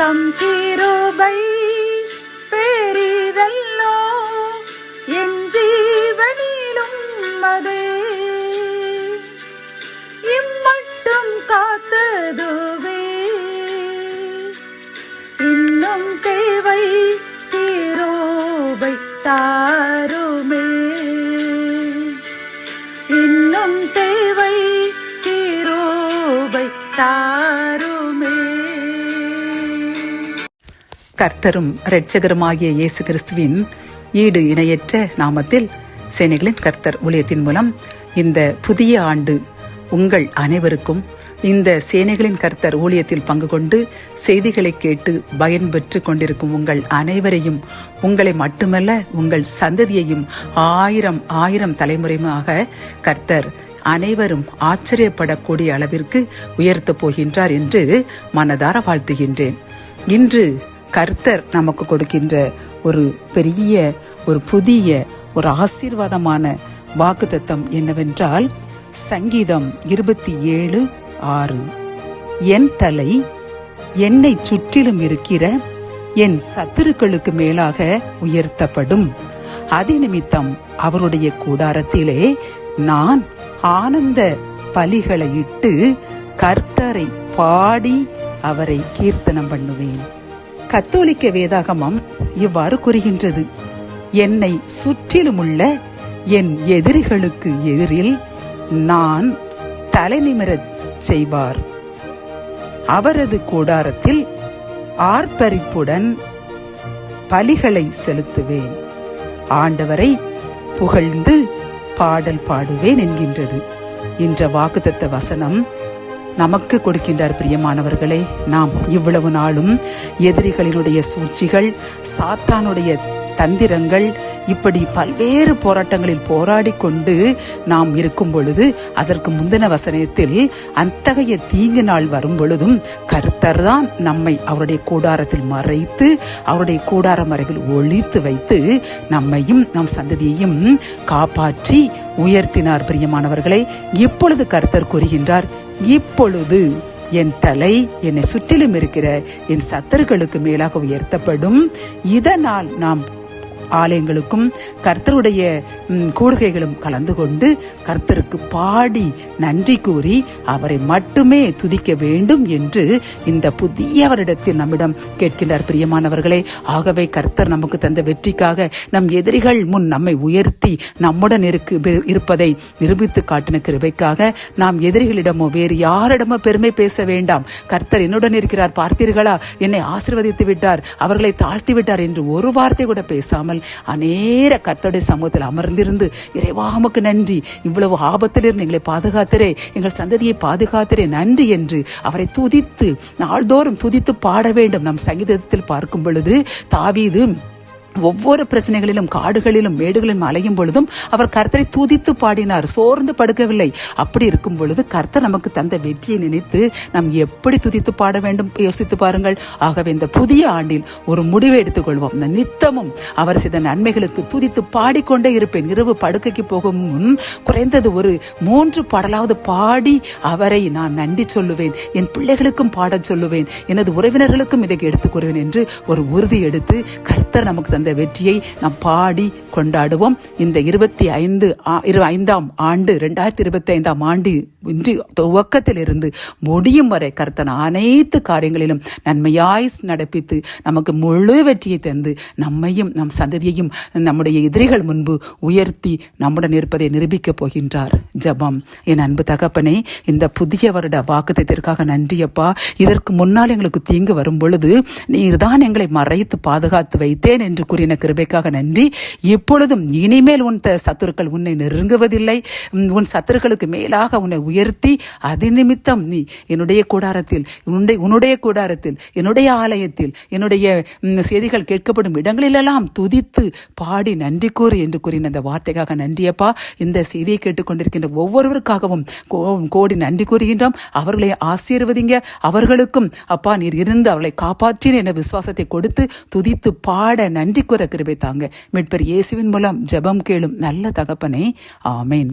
தம் கிருபை பெரிதல்லோ, என் ஜீவனிலும் அதே இம்மட்டும் காத்ததுவே. இன்னும் தேவை கிருபை தாருமே, இன்னும் தேவை கிருபை தாருமே. கர்த்தரும் இரட்சகருமாகிய இயேசு கிறிஸ்துவின் ஈடு இணையற்ற நாமத்தில் சேனைகளின் கர்த்தர் ஊழியத்தின் மூலம் இந்த புதிய ஆண்டு உங்கள் அனைவருக்கும் இந்த சேனைகளின் கர்த்தர் ஊழியத்தில் பங்கு கொண்டு செய்திகளை கேட்டு பயன்பெற்று கொண்டிருக்கும் உங்கள் அனைவரையும், உங்களை மட்டுமல்ல உங்கள் சந்ததியையும் ஆயிரம் தலைமுறையாக கர்த்தர் அனைவரும் ஆச்சரியப்படக்கூடிய அளவிற்கு உயர்த்தப் போகின்றார் என்று மனதார வாழ்த்துகின்றேன். இன்று கர்த்தர் நமக்கு கொடுக்கின்ற ஒரு பெரிய ஒரு புதிய ஒரு ஆசீர்வாதமான வாக்குத்தத்தம் என்னவென்றால், சங்கீதம் 27:6, என் தலை என்னை சுற்றிலும் இருக்கிற என் சத்துருக்களுக்கு மேலாக உயர்த்தப்படும். அதே நிமித்தம் அவருடைய கூடாரத்திலே நான் ஆனந்த பலிகளை இட்டு கர்த்தரை பாடி அவரை கீர்த்தனம் பண்ணுவேன். கத்தோலிக்க வேதாகமம் இவ்வாறு கூறுகின்றது, என்னை சுற்றிலுமுள்ள என் எதிரிகளுக்கு எதிரில் நான் தலை நிமிரச் செய்வார். அவரது கூடாரத்தில் ஆர்ப்பரிப்புடன் பலிகளை செலுத்துவேன். ஆண்டவரை புகழ்ந்து பாடல் பாடுவேன் என்கின்றது என்ற வாக்குத்தத்த வசனம் நமக்கு கொடுக்கின்றார். பிரியமானவர்களே, நாம் இவ்வளவு நாளும் எதிரிகளினுடைய சூழ்ச்சிகள், சாத்தானுடைய தந்திரங்கள், இப்படி பல்வேறு போராட்டங்களில் போராடி கொண்டு நாம் இருக்கும் பொழுது, அதற்கு முந்தின வசனத்தில் அத்தகைய தீங்கு நாள் வரும் பொழுதும் கர்த்தர் தான் நம்மை அவருடைய கூடாரத்தில் மறைத்து, அவருடைய கூடார மறைவில் ஒளித்து வைத்து நம்மையும் நம் சந்ததியையும் காப்பாற்றி உயர்த்தினார். பிரியமானவர்களே, இப்பொழுது கர்த்தர் கூறுகின்றார், இப்பொழுது என் தலை என்னை சுற்றிலும் இருக்கிற என் சத்துருக்களுக்கு மேலாக உயர்த்தப்படும். இதனால் நாம் ஆலயங்களுக்கும் கர்த்தருடைய கூடுகைகளும் கலந்து கொண்டு கர்த்தருக்கு பாடி நன்றி கூறி அவரை மட்டுமே துதிக்க வேண்டும் என்று இந்த புதிய வருடத்தில் நம்மிடம் கேட்கின்றார். பிரியமானவர்களே, ஆகவே கர்த்தர் நமக்கு தந்த வெற்றிக்காக, நம் எதிரிகள் முன் நம்மை உயர்த்தி நம்முடன் இருப்பதை நிரூபித்து காட்டின கிருபைக்காக நாம் எதிரிகளிடமோ வேறு யாரிடமோ பெருமை பேச வேண்டாம். கர்த்தர் என்னுடன் இருக்கிறார், பார்த்தீர்களா, என்னை ஆசீர்வதித்து விட்டார், அவர்களை தாழ்த்தி விட்டார் என்று ஒரு வார்த்தை கூட பேசாமல் அநேர கர்த்தருடைய சமூகத்தில் அமர்ந்திருந்து, இறைவா உமக்கு நன்றி, இவ்வளவு ஆபத்திலிருந்து எங்களை பாதுகாத்தரே, எங்கள் சந்ததியை பாதுகாத்தரே, நன்றி என்று அவரை துதித்து நாள்தோறும் துதித்து பாட வேண்டும். நம் சங்கீதத்தில் பார்க்கும் பொழுது தாவீது ஒவ்வொரு பிரச்சனைகளிலும், காடுகளிலும் மேடுகளிலும் அலையும் பொழுதும் அவர் கர்த்தரை துதித்து பாடினார், சோர்ந்து படுக்கவில்லை. அப்படி இருக்கும் பொழுது கர்த்தர் நமக்கு தந்த வெற்றியை நினைத்து நாம் எப்படி துதித்து பாட வேண்டும் யோசித்து பாருங்கள். ஆகவே இந்த புதிய ஆண்டில் ஒரு முடிவை எடுத்துக்கொள்வோம். நித்தமும் அவர் செய்த நன்மைகளுக்கு துதித்து பாடிக்கொண்டே இருப்பேன். இரவு படுக்கைக்கு போகும் முன் குறைந்தது ஒரு 3 பாடலாவது பாடி அவரை நான் நன்றி சொல்லுவேன், என் பிள்ளைகளுக்கும் பாடச் சொல்லுவேன், எனது உறவினர்களுக்கும் இதை எடுத்துக் கூறுவேன் என்று ஒரு உறுதி எடுத்து கர்த்தர் நமக்கு அந்த வெற்றியை நாம் பாடி கொண்டாடுவோம். இந்த 25ஆம் ஆண்டு 2025ஆம் ஆண்டு இன்று துவக்கத்திலிருந்து முடியும் வரை கர்த்தர் அனைத்து காரியங்களிலும் நன்மையாய் நடப்பித்து நமக்கு முழு வெற்றியை தந்து நம்மையும் நம் சந்ததியையும் நம்முடைய எதிரிகள் முன்பு உயர்த்தி நம்முடன் இருப்பதை நிரூபிக்கப் போகின்றார். ஜெபம். என் அன்பு தகப்பனே, இந்த புதிய வருட வாக்குத்தத்திற்காக நன்றியப்பா. இதற்கு முன்னால் எங்களுக்கு தீங்கு வரும் பொழுது நீர்தான் எங்களை மறைத்து பாதுகாத்து வைத்தேன் என்று கூறின கிருபைக்காக நன்றி. இப்பொழுதும் இனிமேல் உன் சத்துருக்கள் உன்னை நெருங்குவதில்லை. உன் சத்துருக்களுக்கு மேலாக உன்னை உயர்த்தி அது நிமித்தம் நீ என்னுடைய கூடாரத்தில், உன்னுடைய கூடாரத்தில், என்னுடைய ஆலயத்தில், என்னுடைய செய்திகள் கேட்கப்படும் இடங்களிலெல்லாம் துதித்து பாடி நன்றி கூறு என்று கூறின அந்த வார்த்தைக்காக நன்றியப்பா. இந்த செய்தியை கேட்டுக்கொண்டிருக்கின்ற ஒவ்வொருவருக்காகவும் கோடி நன்றி கூறுகின்றோம். அவர்களை ஆசீர்வதிங்க. அவர்களுக்கும் அப்பா நீர் இருந்து அவர்களை காப்பாற்றின என்ற விசுவாசத்தை கொடுத்து துதித்து பாட நன்றி கூற கிருபை தாங்க. மீட்பர் இயேசுவின் மூலம் ஜெபம் கேளும் நல்ல தகப்பனே, ஆமேன்.